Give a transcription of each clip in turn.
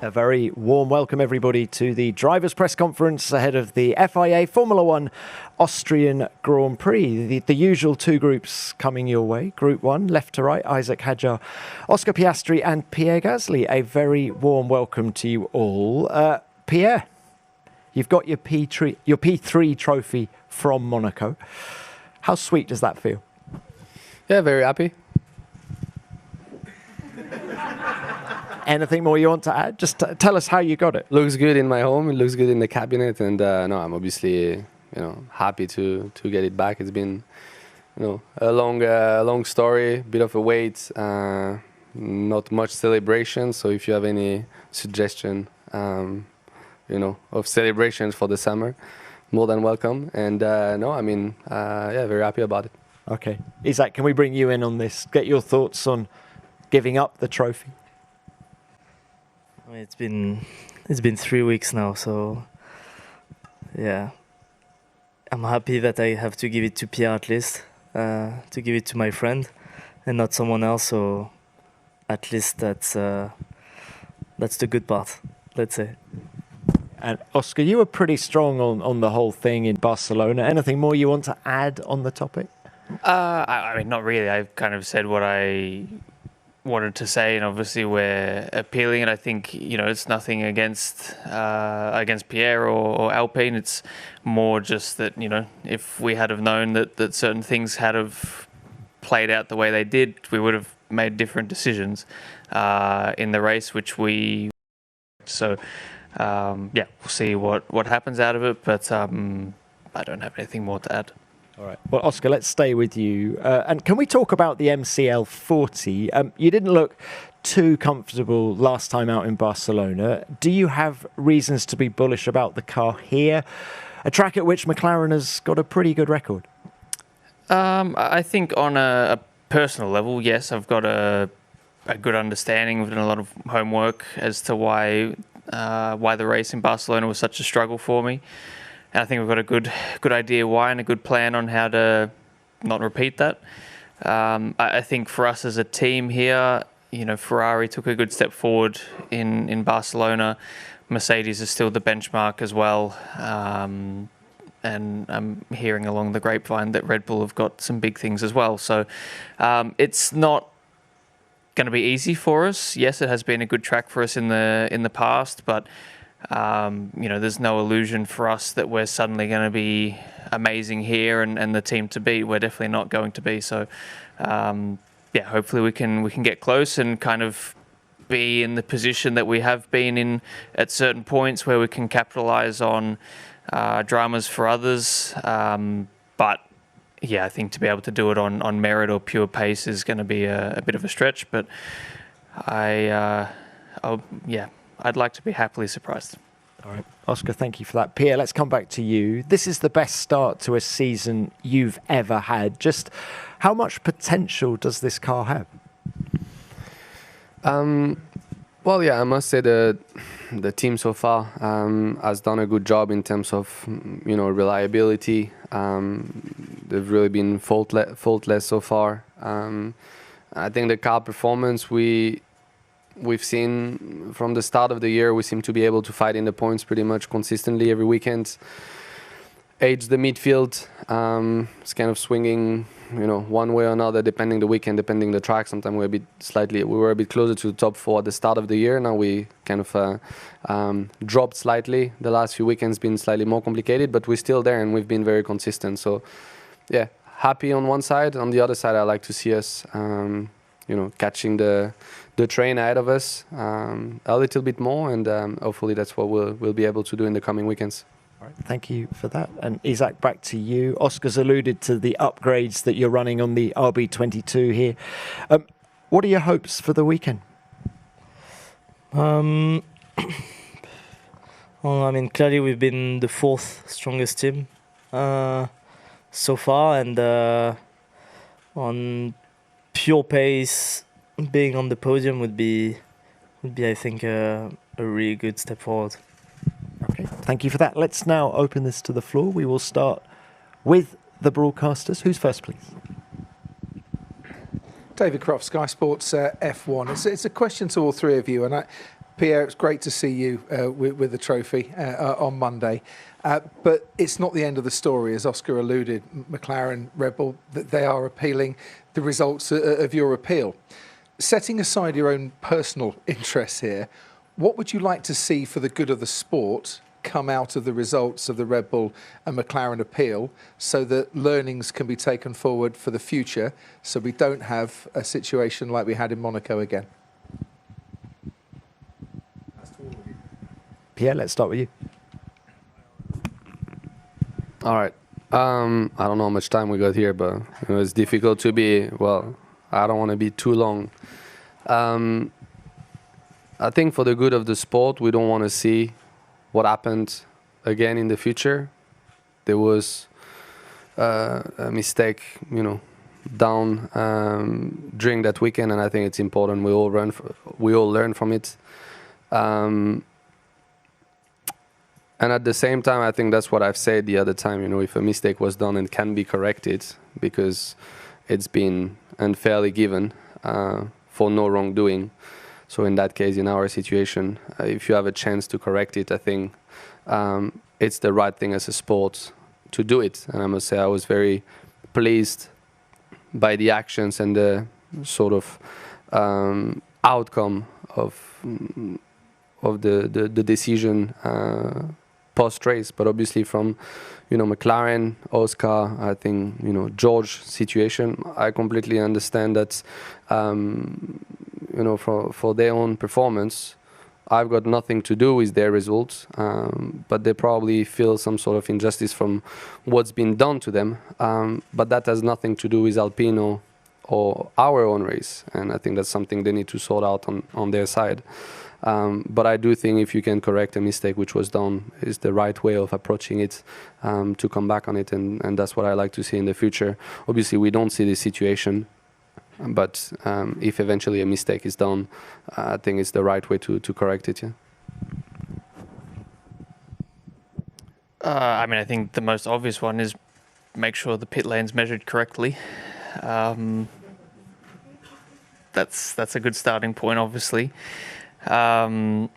A very warm welcome, everybody, to the drivers' press conference ahead of the FIA Formula One Austrian Grand Prix. The usual two groups coming your way. Group 1, left to right, Isaac Hadjar, Oscar Piastri and Pierre Gasly. A very warm welcome to you all. Pierre, you've got your P3 trophy from Monaco. How sweet does that feel? Yeah, very happy. Anything more you want to add? Just tell us how you got it. Looks good in my home. It looks good in the cabinet, and no, I'm obviously happy to get it back. It's been a long story, bit of a wait, not much celebration. So if you have any suggestion, of celebrations for the summer, more than welcome. And very happy about it. Okay, Isaac, can we bring you in on this? Get your thoughts on giving up the trophy. It's been 3 weeks now, so yeah, I'm happy that I have to give it to Pierre at least, to give it to my friend, and not someone else. So at least that's the good part, let's say. And Oscar, you were pretty strong on the whole thing in Barcelona. Anything more you want to add on the topic? I mean, not really. I've kind of said what I wanted to say, and obviously we're appealing, and I think it's nothing against Pierre or Alpine. It's more just that if we had have known that certain things had have played out the way they did, we would have made different decisions in the race, which we we'll see what happens out of it, but I don't have anything more to add. All right. Well, Oscar, let's stay with you. And can we talk about the MCL 40? You didn't look too comfortable last time out in Barcelona. Do you have reasons to be bullish about the car here? A track at which McLaren has got a pretty good record. I think on a personal level, yes, I've got a good understanding. We've done a lot of homework as to why the race in Barcelona was such a struggle for me. And I think we've got a good idea why and a good plan on how to not repeat that. I think for us as a team here, Ferrari took a good step forward in Barcelona. Mercedes is still the benchmark as well. And I'm hearing along the grapevine that Red Bull have got some big things as well. So it's not going to be easy for us. Yes, it has been a good track for us in the past, but there's no illusion for us that we're suddenly going to be amazing here and the team to beat. We're definitely not going to be. So, hopefully we can get close and kind of be in the position that we have been in at certain points where we can capitalize on dramas for others. But yeah, I think to be able to do it on merit or pure pace is going to be a bit of a stretch. But I'd like to be happily surprised. All right. Oscar, thank you for that. Pierre, let's come back to you. This is the best start to a season you've ever had. Just how much potential does this car have? I must say the team so far has done a good job in terms of reliability. They've really been faultless so far. I think the car performance we've seen from the start of the year, we seem to be able to fight in the points pretty much consistently every weekend. Aids the midfield. It's kind of swinging, one way or another, depending the weekend, depending the track. Sometimes we were a bit closer to the top 4 at the start of the year. Now we kind of dropped slightly. The last few weekends been slightly more complicated, but we're still there and we've been very consistent. So, yeah, happy on one side. On the other side, I like to see us, catching the train ahead of us a little bit more, and hopefully that's what we'll be able to do in the coming weekends. All right, thank you for that. And Isaac, back to you. Oscar's alluded to the upgrades that you're running on the RB22 here. What are your hopes for the weekend? Well, clearly we've been the 4th strongest team so far, and on pure pace, being on the podium would be I think a really good step forward. Okay, thank you for that. Let's now open this to the floor. We will start with the broadcasters. Who's first, please? David Croft, Sky Sports F1. It's a question to all three of you, and Pierre, it's great to see you with the trophy on Monday. But it's not the end of the story. As Oscar alluded, McLaren, Red Bull, they are appealing the results of your appeal. Setting aside your own personal interests here, what would you like to see for the good of the sport come out of the results of the Red Bull and McLaren appeal so that learnings can be taken forward for the future so we don't have a situation like we had in Monaco again? Pierre, let's start with you. All right. I don't know how much time we got here, but it's difficult to be, well, I don't want to be too long. I think for the good of the sport, we don't want to see what happened again in the future. There was a mistake, down during that weekend, and I think it's important we all learn from it. And at the same time, I think that's what I've said the other time, if a mistake was done and can be corrected because it's been unfairly given for no wrongdoing. So in that case, in our situation, if you have a chance to correct it, I think it's the right thing as a sport to do it. And I must say I was very pleased by the actions and the sort of outcome of the decision post-race, but obviously from McLaren, Oscar, I think George situation, I completely understand that for their own performance, I've got nothing to do with their results, but they probably feel some sort of injustice from what's been done to them, but that has nothing to do with Alpine or our own race, and I think that's something they need to sort out on their side. But I do think if you can correct a mistake which was done, is the right way of approaching it, to come back on it, and that's what I like to see in the future. Obviously, we don't see this situation, but if eventually a mistake is done, I think it's the right way to correct it. Yeah. I think the most obvious one is make sure the pit lane's measured correctly. That's a good starting point, obviously. I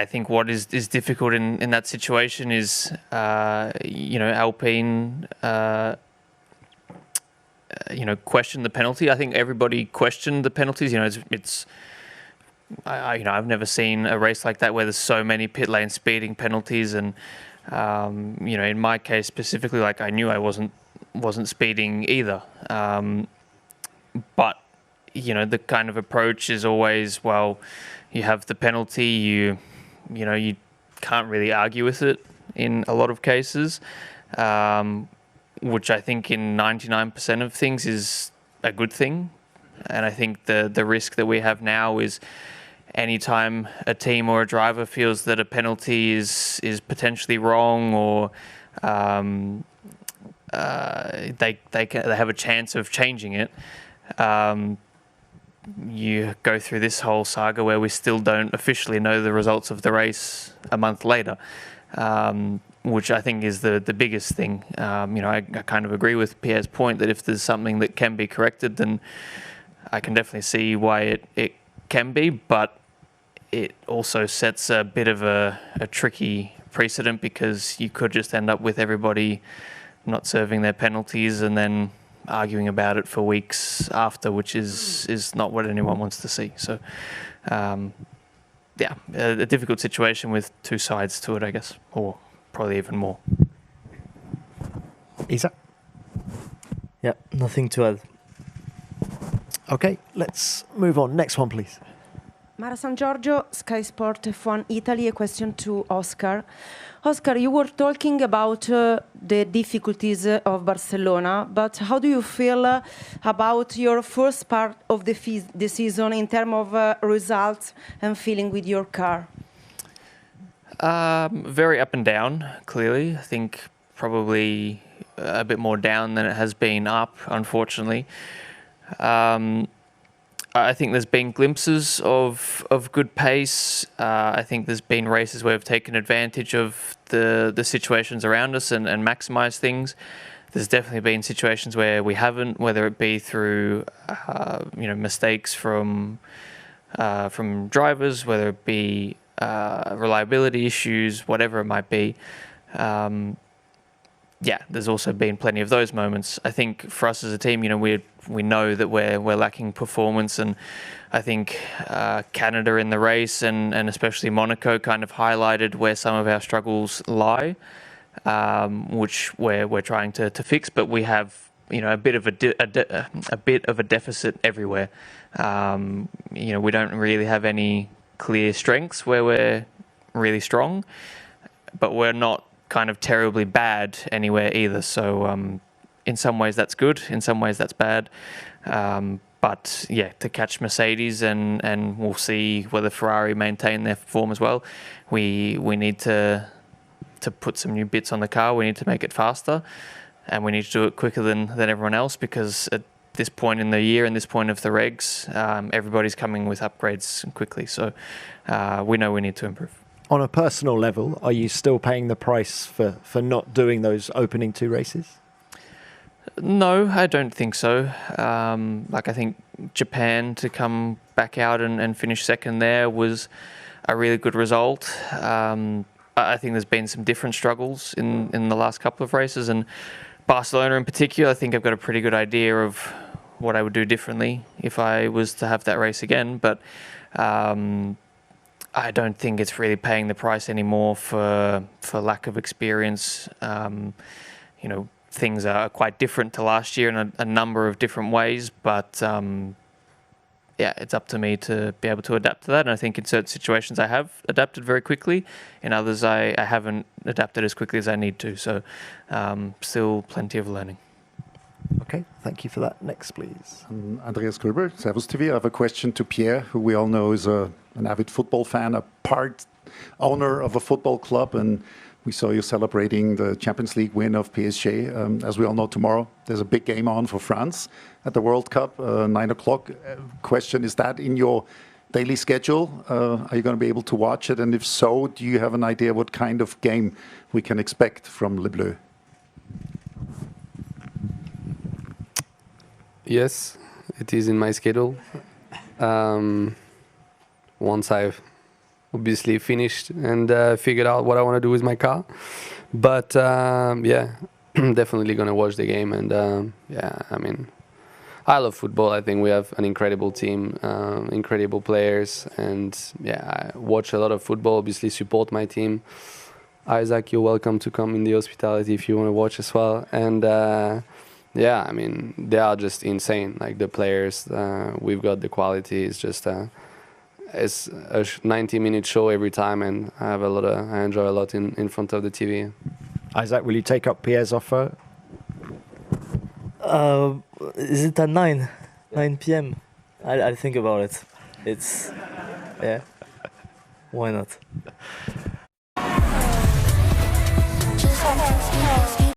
think what is difficult in that situation is, Alpine, question the penalty. I think everybody questioned the penalties. I've never seen a race like that where there's so many pit lane speeding penalties, and in my case specifically, I knew I wasn't speeding either, but the kind of approach is always, well, you have the penalty, you can't really argue with it in a lot of cases, which I think in 99% of things is a good thing. And I think the risk that we have now is anytime a team or a driver feels that a penalty is potentially wrong, or they have a chance of changing it, you go through this whole saga where we still don't officially know the results of the race a month later, which I think is the biggest thing. I kind of agree with Pierre's point that if there's something that can be corrected, then I can definitely see why it can be, but it also sets a bit of a tricky precedent, because you could just end up with everybody not serving their penalties and then arguing about it for weeks after, which is not what anyone wants to see. So, a difficult situation with two sides to it, I guess, or probably even more. Isa? Yeah, nothing to add. Okay, let's move on. Next one, please. Mara San Giorgio, Sky Sport F1 Italy. A question to Oscar. Oscar, you were talking about the difficulties of Barcelona, but how do you feel about your first part of the season in terms of results and feeling with your car? Very up and down, clearly. I think probably a bit more down than it has been up, unfortunately. I think there's been glimpses of good pace. I think there's been races where we've taken advantage of the situations around us and maximised things. There's definitely been situations where we haven't, whether it be through mistakes from from drivers, whether it be reliability issues, whatever it might be. Yeah, there's also been plenty of those moments. I think for us as a team, we know that we're lacking performance, and I think Canada in the race and especially Monaco kind of highlighted where some of our struggles lie, which we're trying to fix. But we have a bit of a deficit everywhere. We don't really have any clear strengths where we're really strong, but we're not kind of terribly bad anywhere either. So in some ways that's good, in some ways that's bad. But yeah, to catch Mercedes and we'll see whether Ferrari maintain their form as well. We need to put some new bits on the car. We need to make it faster, and we need to do it quicker than everyone else, because at this point in the year and this point of the regs, everybody's coming with upgrades quickly. So we know we need to improve. On a personal level, are you still paying the price for not doing those opening 2 races? No, I don't think so. I think Japan to come back out and finish second there was a really good result. I think there's been some different struggles in the last couple of races, and Barcelona in particular, I think I've got a pretty good idea of what I would do differently if I was to have that race again. But I don't think it's really paying the price anymore for lack of experience. Things are quite different to last year in a number of different ways, but it's up to me to be able to adapt to that. And I think in certain situations I have adapted very quickly. In others, I haven't adapted as quickly as I need to. So still plenty of learning. Okay, thank you for that. Next, please. Andreas Gröber, Servus TV. I have a question to Pierre, who we all know is an avid football fan, a part owner of a football club, and we saw you celebrating the Champions League win of PSG. As we all know, tomorrow there's a big game on for France at the World Cup, 9 o'clock. Question, is that in your daily schedule? Are you going to be able to watch it? And if so, do you have an idea what kind of game we can expect from Les Bleus? Yes, it is in my schedule. Once I've obviously finished and figured out what I want to do with my car. But definitely going to watch the game. And I love football. I think we have an incredible team, incredible players. And I watch a lot of football, obviously support my team. Isaac, you're welcome to come in the hospitality if you want to watch as well. And they are just insane. Like the players, we've got the quality. It's just it's a 90-minute show every time, and I enjoy a lot in front of the TV. Isaac, will you take up Pierre's offer? Is it at 9 p.m.? I'll think about it. Why not?